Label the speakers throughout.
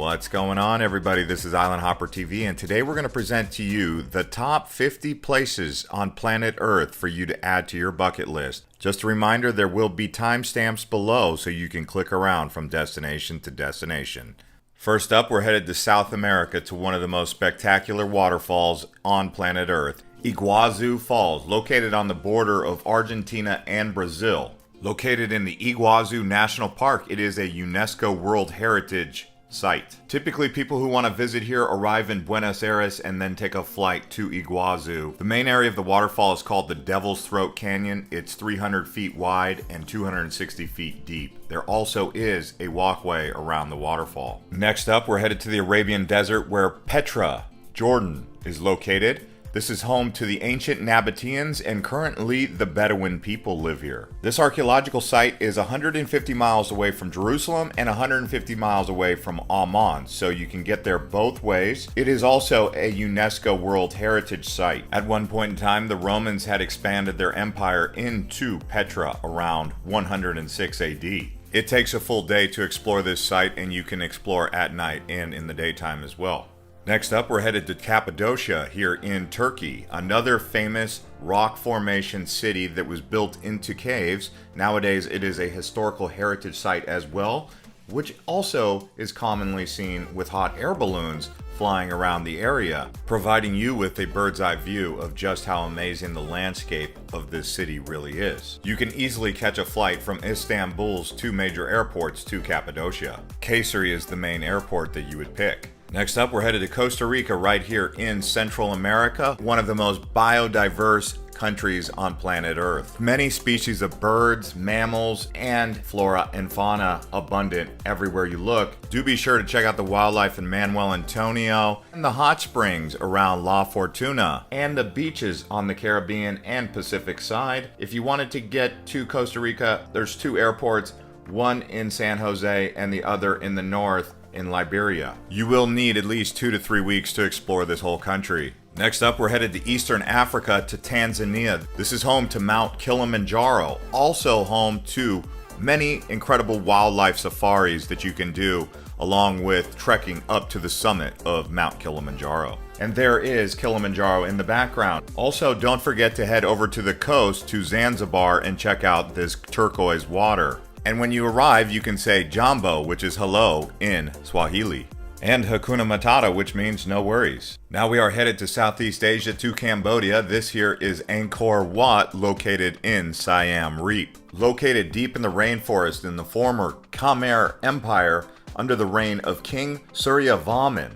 Speaker 1: What's going on, everybody? This is Island Hopper TV, and today we're going to present to you the top 50 places on planet Earth for you to add to your bucket list. Just a reminder, there will be timestamps below so you can click around from destination to destination. First up, we're headed to South America to one of the most spectacular waterfalls on planet Earth, Iguazu Falls, located on the border of Argentina and Brazil. Located in the Iguazu National Park, it is a UNESCO World Heritage Site. Typically, people who want to visit here arrive in Buenos Aires and then take a flight to Iguazu. The main area of the waterfall is called the Devil's Throat Canyon. It's 300 feet wide and 260 feet deep. There also is a walkway around the waterfall. Next up, we're headed to the Arabian Desert where Petra, Jordan, is located. This is home to the ancient Nabateans, and currently the Bedouin people live here. This archaeological site is 150 miles away from Jerusalem and 150 miles away from Amman, so you can get there both ways. It is also a UNESCO World Heritage Site. At one point in time, the Romans had expanded their empire into Petra around 106 AD. It takes a full day to explore this site, and you can explore at night and in the daytime as well. Next up, we're headed to Cappadocia here in Turkey, another famous rock formation city that was built into caves. Nowadays, it is a historical heritage site as well, which also is commonly seen with hot air balloons flying around the area, providing you with a bird's eye view of just how amazing the landscape of this city really is. You can easily catch a flight from Istanbul's two major airports to Cappadocia. Kayseri is the main airport that you would pick. Next up, we're headed to Costa Rica right here in Central America, one of the most biodiverse countries on planet Earth. Many species of birds, mammals, and flora and fauna abundant everywhere you look. Do be sure to check out the wildlife in Manuel Antonio, and the hot springs around La Fortuna, and the beaches on the Caribbean and Pacific side. If you wanted to get to Costa Rica, there's two airports, one in San Jose and the other in the north in Liberia. You will need at least 2 to 3 weeks to explore this whole country. Next up, we're headed to Eastern Africa to Tanzania. This is home to Mount Kilimanjaro, also home to many incredible wildlife safaris that you can do, along with trekking up to the summit of Mount Kilimanjaro. And there is Kilimanjaro in the background. Also, don't forget to head over to the coast to Zanzibar and check out this turquoise water. And when you arrive, you can say Jambo, which is hello in Swahili, and Hakuna Matata, which means no worries. Now we are headed to Southeast Asia to Cambodia. This here is Angkor Wat, located in Siam Reap. Located deep in the rainforest in the former Khmer Empire under the reign of King Suryavarman.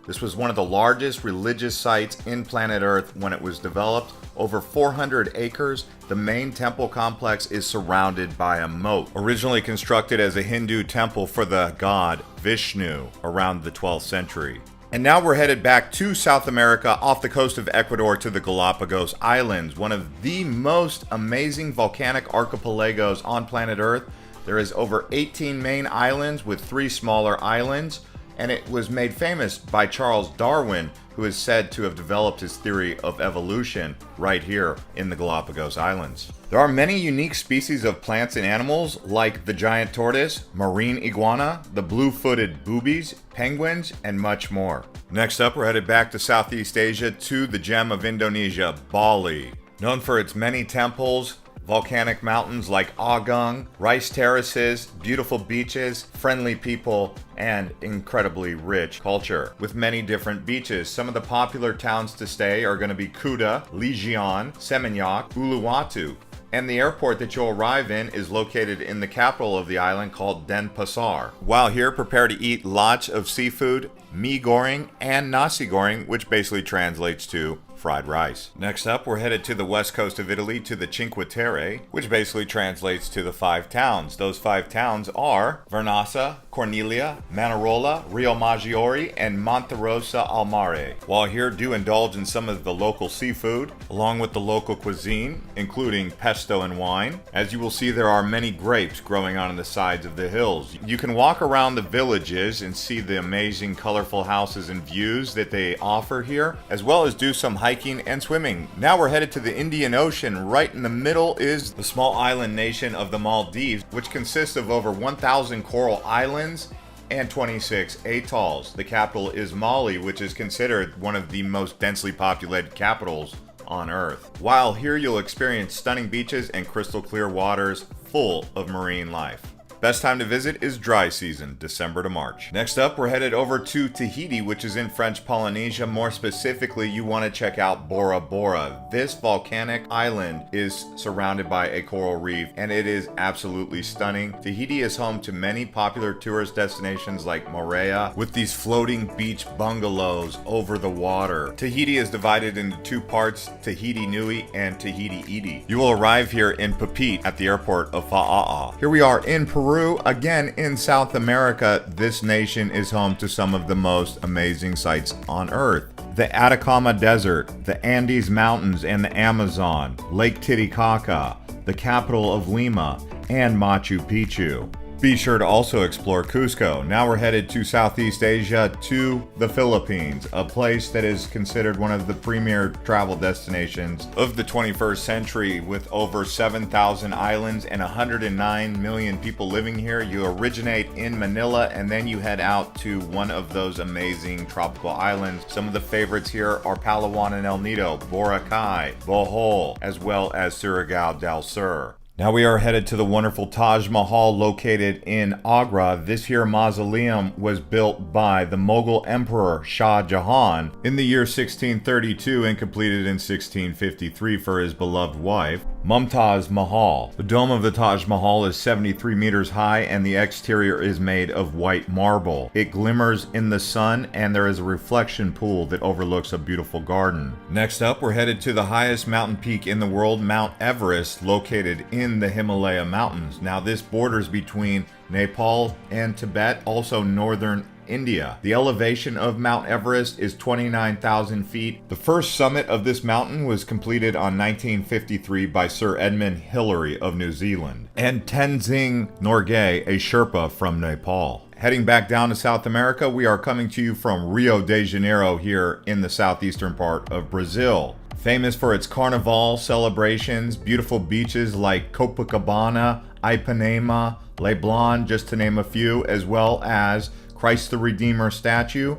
Speaker 1: This was one of the largest religious sites in planet Earth when it was developed. Over 400 acres, the main temple complex is surrounded by a moat. Originally constructed as a Hindu temple for the god Vishnu around the 12th century. And now we're headed back to South America off the coast of Ecuador to the Galapagos Islands, one of the most amazing volcanic archipelagos on planet Earth. There is over 18 main islands with 3 smaller islands, and it was made famous by Charles Darwin, who is said to have developed his theory of evolution right here in the Galapagos Islands. There are many unique species of plants and animals like the giant tortoise, marine iguana, the blue-footed boobies, penguins, and much more. Next up, we're headed back to Southeast Asia to the gem of Indonesia, Bali. Known for its many temples, volcanic mountains like Agung, rice terraces, beautiful beaches, friendly people, and incredibly rich culture with many different beaches. Some of the popular towns to stay are going to be Kuta, Legion, Seminyak, Uluwatu. And the airport that you'll arrive in is located in the capital of the island called Denpasar. While here, prepare to eat lots of seafood, mee goreng, and nasi goreng, which basically translates to fried rice. Next up, we're headed to the west coast of Italy to the Cinque Terre, which basically translates to the 5 towns. Those 5 towns are Vernazza, Cornelia, Manarola, Rio Maggiore, and Monterosa al Mare. While here, do indulge in some of the local seafood, along with the local cuisine, including pesto and wine. As you will see, there are many grapes growing on the sides of the hills. You can walk around the villages and see the amazing colorful houses and views that they offer here, as well as do some hiking and swimming. Now we're headed to the Indian Ocean. Right in the middle is the small island nation of the Maldives, which consists of over 1,000 coral islands and 26 atolls. The capital is Mali, which is considered one of the most densely populated capitals on Earth. While here you'll experience stunning beaches and crystal clear waters full of marine life. Best time to visit is dry season, December to March. Next up, we're headed over to Tahiti, which is in French Polynesia. More specifically, you want to check out Bora Bora. This volcanic island is surrounded by a coral reef, and it is absolutely stunning. Tahiti is home to many popular tourist destinations like Moorea, with these floating beach bungalows over the water. Tahiti is divided into two parts, Tahiti Nui and Tahiti Iti. You will arrive here in Papeete at the airport of Fa'a'a. Here we are in Peru. Again, in South America, this nation is home to some of the most amazing sights on Earth. The Atacama Desert, the Andes Mountains and the Amazon, Lake Titicaca, the capital of Lima, and Machu Picchu. Be sure to also explore Cusco. Now we're headed to Southeast Asia, to the Philippines, a place that is considered one of the premier travel destinations of the 21st century with over 7,000 islands and 109 million people living here. You originate in Manila and then you head out to one of those amazing tropical islands. Some of the favorites here are Palawan and El Nido, Boracay, Bohol, as well as Surigao del Sur. Now we are headed to the wonderful Taj Mahal located in Agra. This here mausoleum was built by the Mughal Emperor Shah Jahan in the year 1632 and completed in 1653 for his beloved wife, Mumtaz Mahal. The dome of the Taj Mahal is 73 meters high and the exterior is made of white marble. It glimmers in the sun and there is a reflection pool that overlooks a beautiful garden. Next up, we're headed to the highest mountain peak in the world, Mount Everest, located in the Himalaya Mountains. Now this borders between Nepal and Tibet, also northern India. The elevation of Mount Everest is 29,000 feet. The first summit of this mountain was completed on 1953 by Sir Edmund Hillary of New Zealand and Tenzing Norgay, a Sherpa from Nepal. Heading back down to South America, we are coming to you from Rio de Janeiro here in the southeastern part of Brazil. Famous for its carnival celebrations, beautiful beaches like Copacabana, Ipanema, Leblon, just to name a few, as well as Christ the Redeemer statue,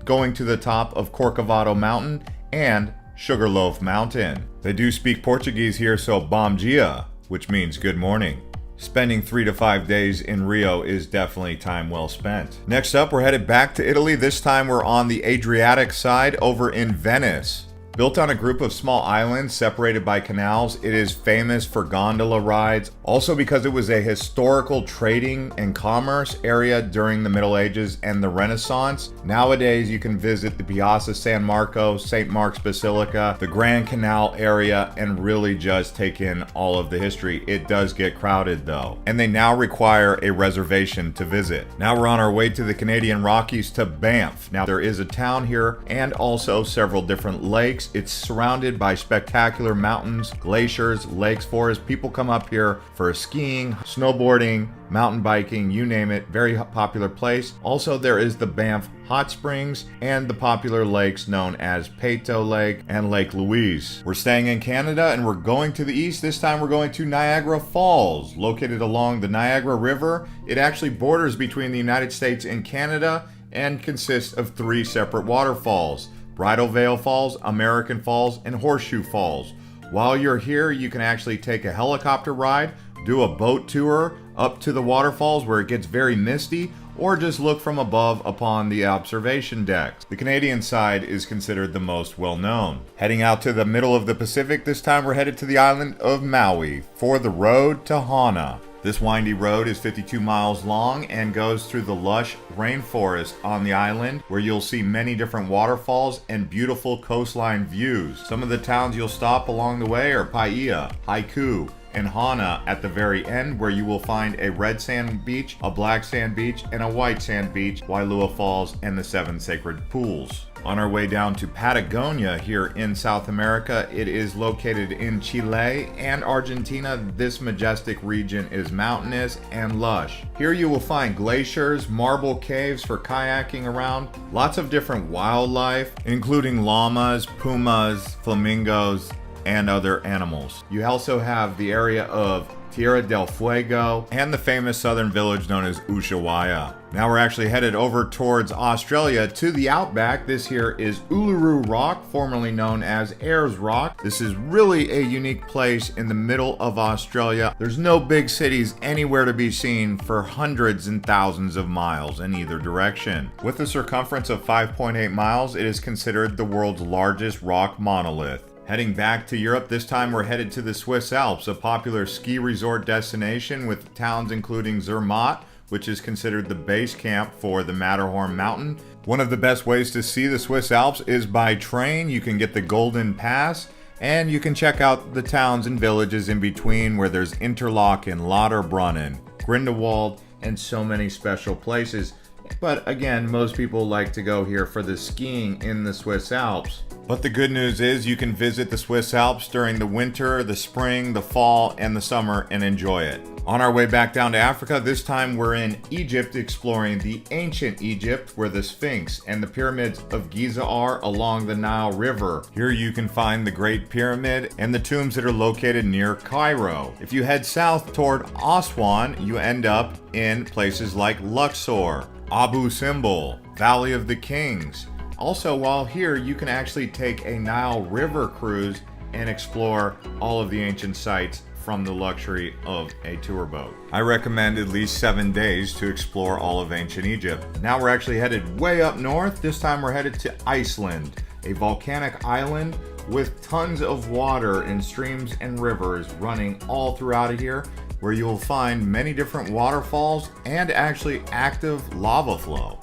Speaker 1: going to the top of Corcovado Mountain and Sugarloaf Mountain. They do speak Portuguese here, so bom dia, which means good morning. Spending 3 to 5 days in Rio is definitely time well spent. Next up, we're headed back to Italy. This time we're on the Adriatic side over in Venice. Built on a group of small islands separated by canals, it is famous for gondola rides, also because it was a historical trading and commerce area during the Middle Ages and the Renaissance. Nowadays, you can visit the Piazza San Marco, St. Mark's Basilica, the Grand Canal area, and really just take in all of the history. It does get crowded though, and they now require a reservation to visit. Now we're on our way to the Canadian Rockies to Banff. Now there is a town here and also several different lakes. It's surrounded by spectacular mountains, glaciers, lakes, forests. People come up here for skiing, snowboarding, mountain biking, you name it. Very popular place. Also, there is the Banff Hot Springs and the popular lakes known as Peyto Lake and Lake Louise. We're staying in Canada and we're going to the east. This time we're going to Niagara Falls, located along the Niagara River. It actually borders between the United States and Canada and consists of 3 separate waterfalls: Bridal Veil Falls, American Falls, and Horseshoe Falls. While you're here, you can actually take a helicopter ride, do a boat tour up to the waterfalls where it gets very misty, or just look from above upon the observation decks. The Canadian side is considered the most well-known. Heading out to the middle of the Pacific, this time we're headed to the island of Maui for the road to Hana. This windy road is 52 miles long and goes through the lush rainforest on the island, where you'll see many different waterfalls and beautiful coastline views. Some of the towns you'll stop along the way are Paia, Haiku, and Hana at the very end, where you will find a red sand beach, a black sand beach, and a white sand beach, Wailua Falls, and the 7 sacred pools. On our way down to Patagonia here in South America, it is located in Chile and Argentina. This majestic region is mountainous and lush. Here you will find glaciers, marble caves for kayaking around, lots of different wildlife, including llamas, pumas, flamingos, and other animals. You also have the area of Tierra del Fuego and the famous southern village known as Ushuaia. Now we're actually headed over towards Australia to the outback. This here is Uluru Rock, formerly known as Ayers Rock. This is really a unique place in the middle of Australia. There's no big cities anywhere to be seen for hundreds and thousands of miles in either direction. With a circumference of 5.8 miles, it is considered the world's largest rock monolith. Heading back to Europe, this time we're headed to the Swiss Alps, a popular ski resort destination with towns including Zermatt, which is considered the base camp for the Matterhorn mountain. One of the best ways to see the Swiss Alps is by train. You can get the Golden Pass, and you can check out the towns and villages in between where there's Interlaken, Lauterbrunnen, Grindelwald, and so many special places. But again, most people like to go here for the skiing in the Swiss Alps. But the good news is you can visit the Swiss Alps during the winter, the spring, the fall, and the summer and enjoy it. On our way back down to Africa, this time we're in Egypt exploring the ancient Egypt where the Sphinx and the pyramids of Giza are along the Nile River. Here you can find the Great Pyramid and the tombs that are located near Cairo. If you head south toward Aswan, you end up in places like Luxor, Abu Simbel, Valley of the Kings. Also, while here, you can actually take a Nile River cruise and explore all of the ancient sites from the luxury of a tour boat. I recommend at least 7 days to explore all of ancient Egypt. Now we're actually headed way up north. This time we're headed to Iceland, a volcanic island with tons of water and streams and rivers running all throughout here, where you will find many different waterfalls and actually active lava flow.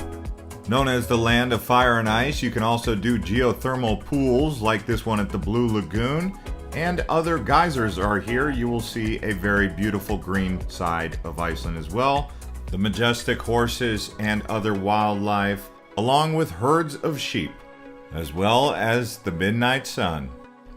Speaker 1: Known as the land of fire and ice, you can also do geothermal pools like this one at the Blue Lagoon, and other geysers are here. You will see a very beautiful green side of Iceland as well, the majestic horses and other wildlife, along with herds of sheep, as well as the midnight sun.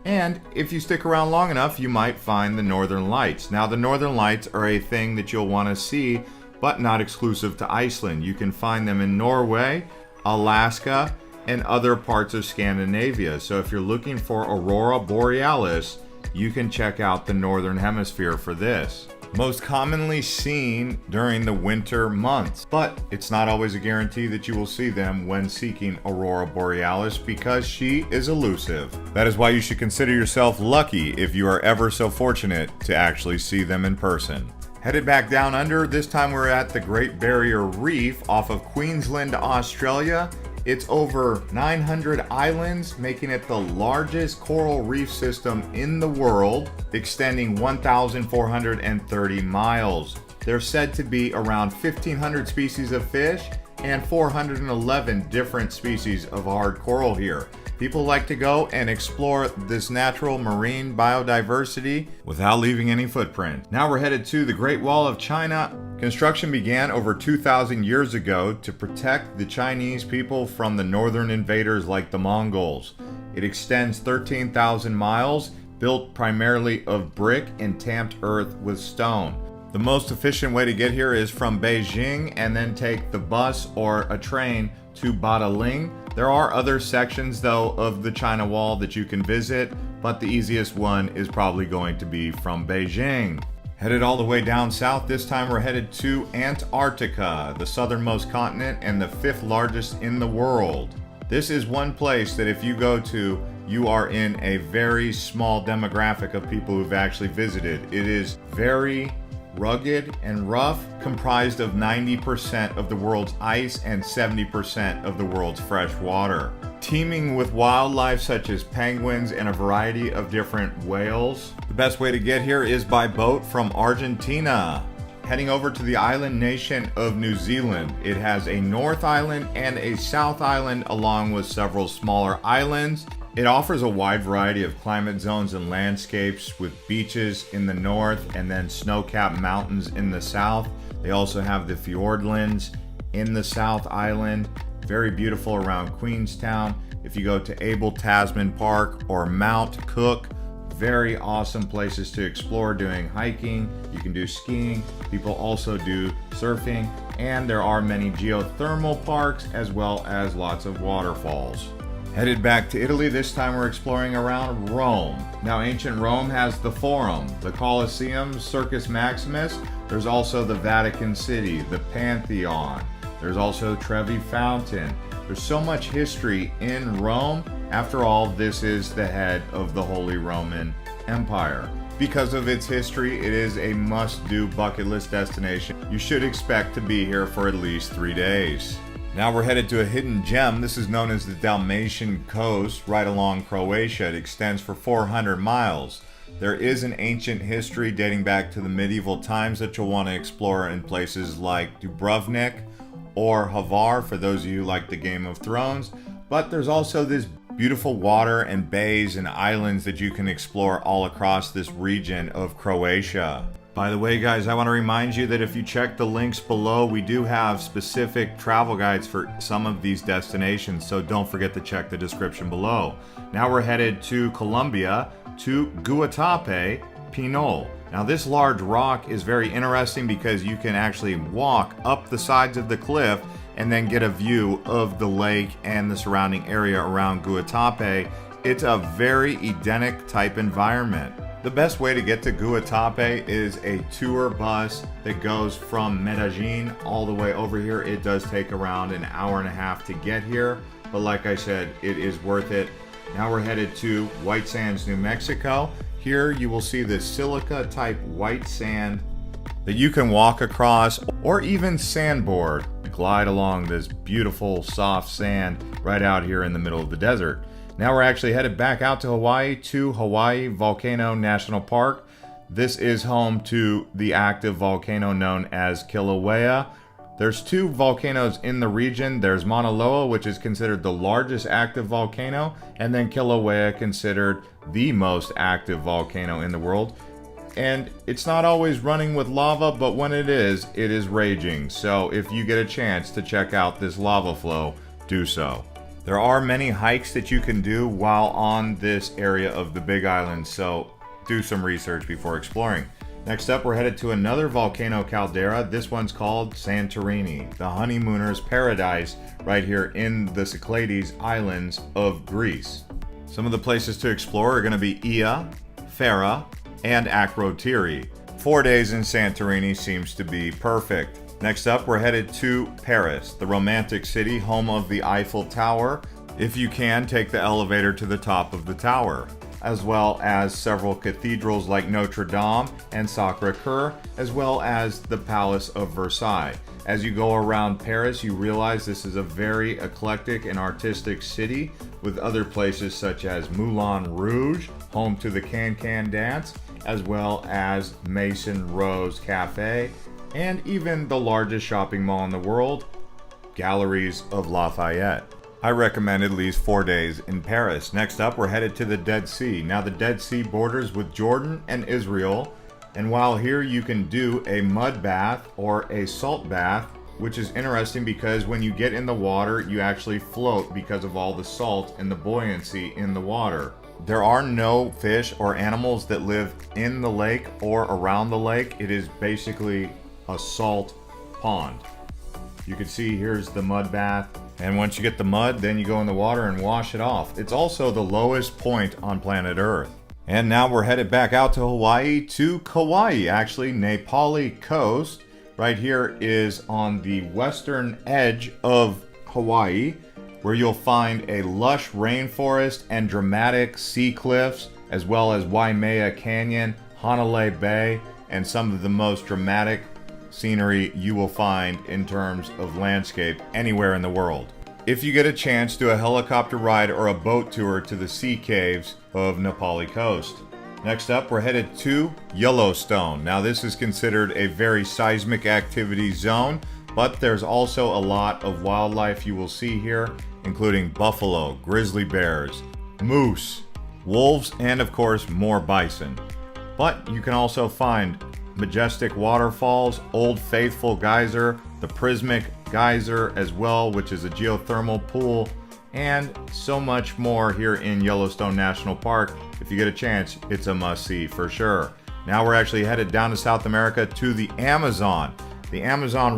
Speaker 1: And if you stick around long enough, you might find the Northern Lights. Now, the Northern Lights are a thing that you'll want to see, but not exclusive to Iceland. You can find them in Norway, Alaska, and other parts of Scandinavia. So if you're looking for Aurora Borealis, you can check out the Northern Hemisphere for this. Most commonly seen during the winter months, but it's not always a guarantee that you will see them when seeking Aurora Borealis because she is elusive. That is why you should consider yourself lucky if you are ever so fortunate to actually see them in person. Headed back down under, this time we're at the Great Barrier Reef off of Queensland, Australia. It's over 900 islands, making it the largest coral reef system in the world, extending 1,430 miles. There's said to be around 1,500 species of fish and 411 different species of hard coral here. People like to go and explore this natural marine biodiversity without leaving any footprint. Now we're headed to the Great Wall of China. Construction began over 2,000 years ago to protect the Chinese people from the northern invaders like the Mongols. It extends 13,000 miles, built primarily of brick and tamped earth with stone. The most efficient way to get here is from Beijing and then take the bus or a train to Badaling. There are other sections though of the China Wall that you can visit, but the easiest one is probably going to be from Beijing. Headed all the way down south, this time we're headed to Antarctica, the southernmost continent and the 5th largest in the world. This is one place that if you go to, you are in a very small demographic of people who've actually visited. It is very rugged and rough, comprised of 90% of the world's ice and 70% of the world's fresh water. Teeming with wildlife such as penguins and a variety of different whales. The best way to get here is by boat from Argentina. Heading over to the island nation of New Zealand. It has a North Island and a South Island along with several smaller islands. It offers a wide variety of climate zones and landscapes with beaches in the north and then snow-capped mountains in the south. They also have the fjordlands in the South Island, very beautiful around Queenstown. If you go to Abel Tasman Park or Mount Cook, very awesome places to explore doing hiking. You can do skiing. People also do surfing, and there are many geothermal parks as well as lots of waterfalls. Headed back to Italy, this time we're exploring around Rome. Now, ancient Rome has the Forum, the Colosseum, Circus Maximus. There's also the Vatican City, the Pantheon, There's also Trevi Fountain. There's so much history in Rome. After all, this is the head of the Holy Roman Empire. Because of its history, it is a must-do bucket list destination. You should expect to be here for at least 3 days. Now we're headed to a hidden gem. This is known as the Dalmatian Coast, right along Croatia. It extends for 400 miles. There is an ancient history dating back to the medieval times that you'll want to explore in places like Dubrovnik or Hvar, for those of you who like the Game of Thrones. But there's also this beautiful water and bays and islands that you can explore all across this region of Croatia. By the way, guys, I want to remind you that if you check the links below, we do have specific travel guides for some of these destinations, so don't forget to check the description below. Now we're headed to Colombia, to Guatape Pinol. Now this large rock is very interesting because you can actually walk up the sides of the cliff and then get a view of the lake and the surrounding area around Guatape. It's a very Edenic type environment. The best way to get to Guatape is a tour bus that goes from Medellin all the way over here. It does take around an hour and a half to get here, but like I said, it is worth it. Now we're headed to White Sands, New Mexico. Here you will see this silica type white sand that you can walk across or even sandboard, glide along this beautiful soft sand right out here in the middle of the desert. Now we're actually headed back out to Hawaii Volcano National Park. This is home to the active volcano known as Kilauea. There's 2 volcanoes in the region. There's Mauna Loa, which is considered the largest active volcano, and then Kilauea, considered the most active volcano in the world. And it's not always running with lava, but when it is raging. So if you get a chance to check out this lava flow, do so. There are many hikes that you can do while on this area of the Big Island, so do some research before exploring. Next up, we're headed to another volcano caldera. This one's called Santorini, the honeymooners' paradise right here in the Cyclades Islands of Greece. Some of the places to explore are going to be Ia, Fera, and Akrotiri. 4 days in Santorini seems to be perfect. Next up, we're headed to Paris, the romantic city, home of the Eiffel Tower. If you can, take the elevator to the top of the tower, as well as several cathedrals like Notre Dame and Sacré-Cœur, as well as the Palace of Versailles. As you go around Paris, you realize this is a very eclectic and artistic city, with other places such as Moulin Rouge, home to the Can-Can dance, as well as Maison Rose Cafe, and even the largest shopping mall in the world, Galeries of Lafayette. I recommend at least 4 days in Paris. Next up, we're headed to the Dead Sea. Now, the Dead Sea borders with Jordan and Israel, and while here you can do a mud bath or a salt bath, which is interesting because when you get in the water, you actually float because of all the salt and the buoyancy in the water. There are no fish or animals that live in the lake or around the lake. It is basically a salt pond. You can see here's the mud bath, and once you get the mud, then you go in the water and wash it off. It's also the lowest point on planet Earth. And now we're headed back out to Hawaii, to Kauai, actually, Nepali coast. Right here is on the western edge of Hawaii, where you'll find a lush rainforest and dramatic sea cliffs, as well as Waimea Canyon, Hanalei Bay, and some of the most dramatic scenery you will find in terms of landscape anywhere in the world. If you get a chance, do a helicopter ride or a boat tour to the sea caves of Nepali coast. Next up, we're headed to Yellowstone. Now, this is considered a very seismic activity zone, but there's also a lot of wildlife you will see here, including buffalo, grizzly bears, moose, wolves, and of course, more bison. But you can also find majestic waterfalls, Old Faithful Geyser, the Prismic Geyser as well, which is a geothermal pool, and so much more here in Yellowstone National Park. If you get a chance, it's a must-see for sure. Now we're actually headed down to South America to the Amazon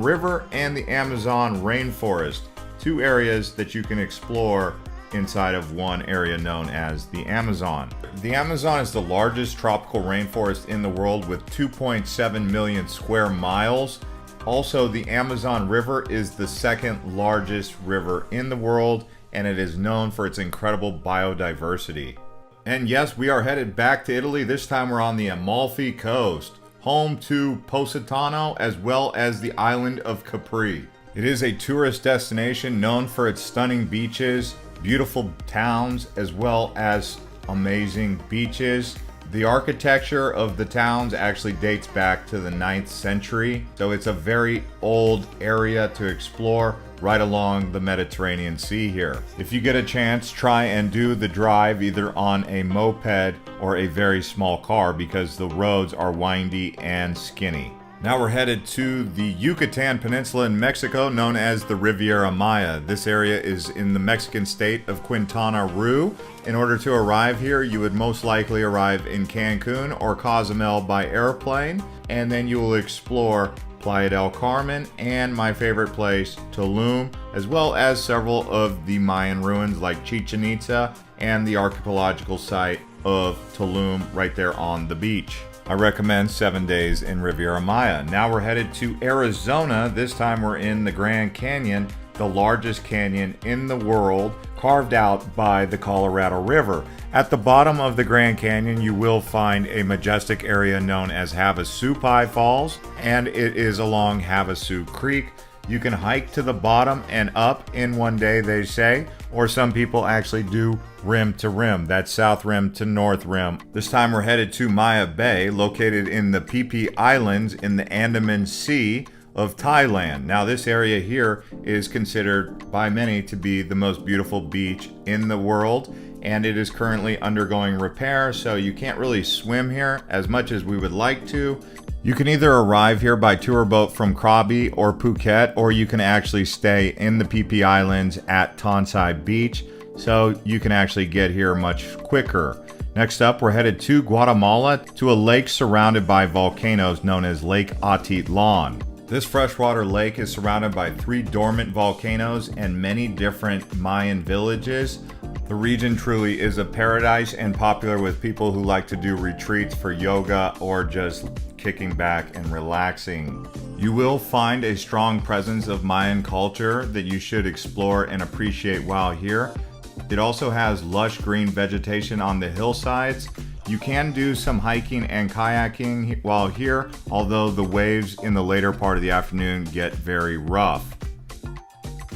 Speaker 1: River and the Amazon rainforest, 2 areas that you can explore inside of one area known as the Amazon. The Amazon is the largest tropical rainforest in the world with 2.7 million square miles. Also, the Amazon River is the second largest river in the world, and it is known for its incredible biodiversity. And yes, we are headed back to Italy. This time we're on the Amalfi Coast, home to Positano as well as the island of Capri. It is a tourist destination known for its stunning beaches, beautiful towns, as well as amazing beaches. The architecture of the towns actually dates back to the 9th century, so it's a very old area to explore right along the Mediterranean Sea here. If you get a chance, try and do the drive either on a moped or a very small car because the roads are windy and skinny. Now we're headed to the Yucatan Peninsula in Mexico, known as the Riviera Maya. This area is in the Mexican state of Quintana Roo. In order to arrive here, you would most likely arrive in Cancun or Cozumel by airplane, and then you will explore Playa del Carmen and my favorite place, Tulum, as well as several of the Mayan ruins like Chichen Itza and the archaeological site of Tulum right there on the beach. I recommend 7 days in Riviera Maya. Now we're headed to Arizona. This time we're in the Grand Canyon, the largest canyon in the world, carved out by the Colorado River. At the bottom of the Grand Canyon, you will find a majestic area known as Havasupai Falls, and it is along Havasu Creek. You can hike to the bottom and up in one day, they say, or some people actually do rim to rim. That's south rim to north rim. This time we're headed to Maya Bay, located in the Phi Phi Islands in the Andaman Sea of Thailand. Now this area here is considered by many to be the most beautiful beach in the world, and it is currently undergoing repair, so you can't really swim here as much as we would like to. You can either arrive here by tour boat from Krabi or Phuket, or you can actually stay in the Phi Phi Islands at Tonsai Beach, so you can actually get here much quicker. Next up, we're headed to Guatemala, to a lake surrounded by volcanoes known as Lake Atitlan. This freshwater lake is surrounded by 3 dormant volcanoes and many different Mayan villages. The region truly is a paradise and popular with people who like to do retreats for yoga or just kicking back and relaxing. You will find a strong presence of Mayan culture that you should explore and appreciate while here. It also has lush green vegetation on the hillsides. You can do some hiking and kayaking while here, although the waves in the later part of the afternoon get very rough.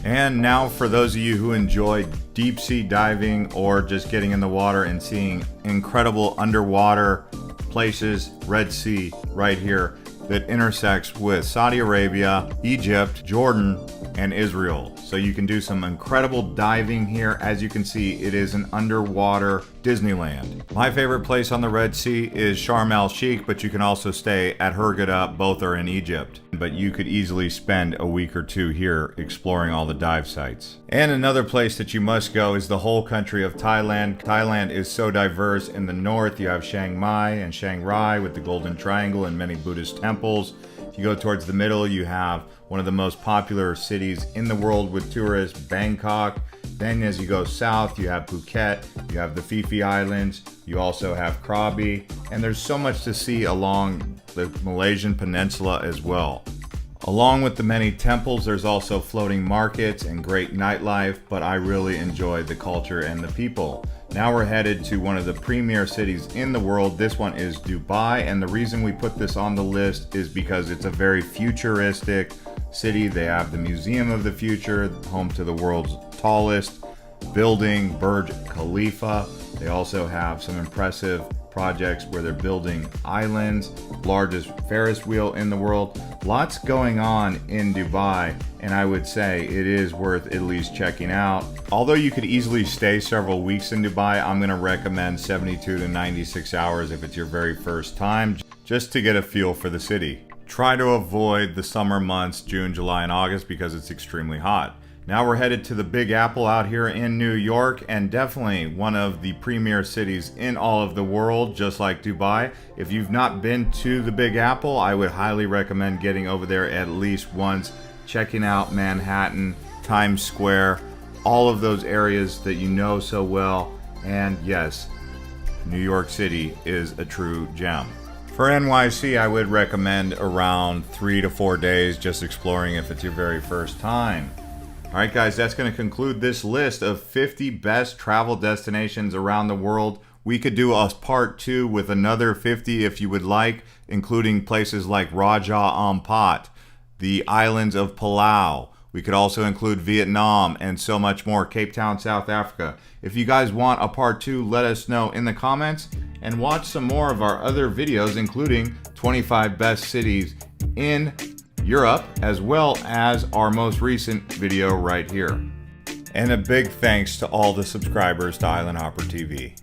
Speaker 1: And now for those of you who enjoy deep sea diving or just getting in the water and seeing incredible underwater places, Red Sea right here that intersects with Saudi Arabia, Egypt, Jordan, and Israel. So you can do some incredible diving here. As you can see, it is an underwater Disneyland. My favorite place on the Red Sea is Sharm el-Sheikh, but you can also stay at Hurghada. Both are in Egypt. But you could easily spend a week or two here exploring all the dive sites. And another place that you must go is the whole country of Thailand. Thailand is so diverse. In the north, you have Chiang Mai and Chiang Rai with the Golden Triangle and many Buddhist temples. If you go towards the middle, you have one of the most popular cities in the world with tourists, Bangkok. Then as you go south, you have Phuket, you have the Phi Phi Islands, you also have Krabi, and there's so much to see along the Malaysian peninsula as well. Along with the many temples, there's also floating markets and great nightlife, but I really enjoy the culture and the people. Now we're headed to one of the premier cities in the world. This one is Dubai, and the reason we put this on the list is because it's a very futuristic city. They have the Museum of the Future, home to the world's tallest building, Burj Khalifa. They also have some impressive projects where they're building islands, largest Ferris wheel in the world. Lots going on in Dubai, and I would say it is worth at least checking out. Although you could easily stay several weeks in Dubai, I'm going to recommend 72 to 96 hours if it's your very first time, just to get a feel for the city. Try to avoid the summer months, June, July, and August, because it's extremely hot. Now we're headed to the Big Apple out here in New York, and definitely one of the premier cities in all of the world, just like Dubai. If you've not been to the Big Apple, I would highly recommend getting over there at least once, checking out Manhattan, Times Square, all of those areas that you know so well. And yes, New York City is a true gem. For NYC, I would recommend around 3 to 4 days just exploring if it's your very first time. Alright guys, that's going to conclude this list of 50 best travel destinations around the world. We could do a part 2 with another 50 if you would like, including places like Raja Ampat, the islands of Palau. We could also include Vietnam and so much more, Cape Town, South Africa. If you guys want a part 2, let us know in the comments and watch some more of our other videos, including 25 best cities in Europe, as well as our most recent video right here. And a big thanks to all the subscribers to Island Hopper TV.